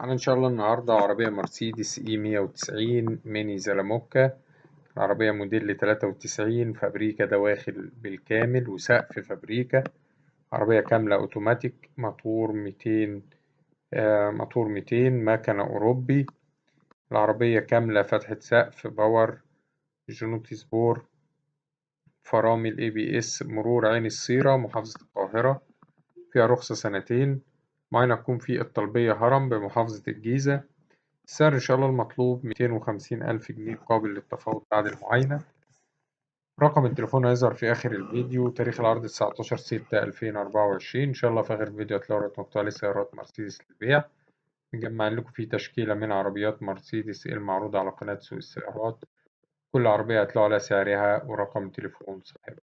أنا إن شاء الله النهاردة عربية مرسيدس إي 190 ميني زلموكا. العربية موديل 93، فابريكا دواخل بالكامل وسقف فابريكا. عربية كاملة أوتوماتيك، موتور 200 مكنة أوروبي. العربية كاملة فتحة سقف باور، جنوط سبور، فرامل ABS، مرور عين السيرة محافظة القاهرة، فيها رخصة سنتين. معانا يكون في الطلبية هرم بمحافظة الجيزة. السعر إن شاء الله المطلوب 250,000 جنيه قابل للتفاوض بعد المعاينة. رقم التليفون هيظهر في آخر الفيديو. تاريخ العرض 19/6/2024. إن شاء الله في آخر الفيديو هتلاقوا رقم مقطوع لسيارات مرسيدس للبيع. مجمعين لكم فيه تشكيلة من عربيات مرسيدس المعروضة على قناة سوق السيارات. كل عربية هتلاقوا على سعرها ورقم تليفون صاحبها.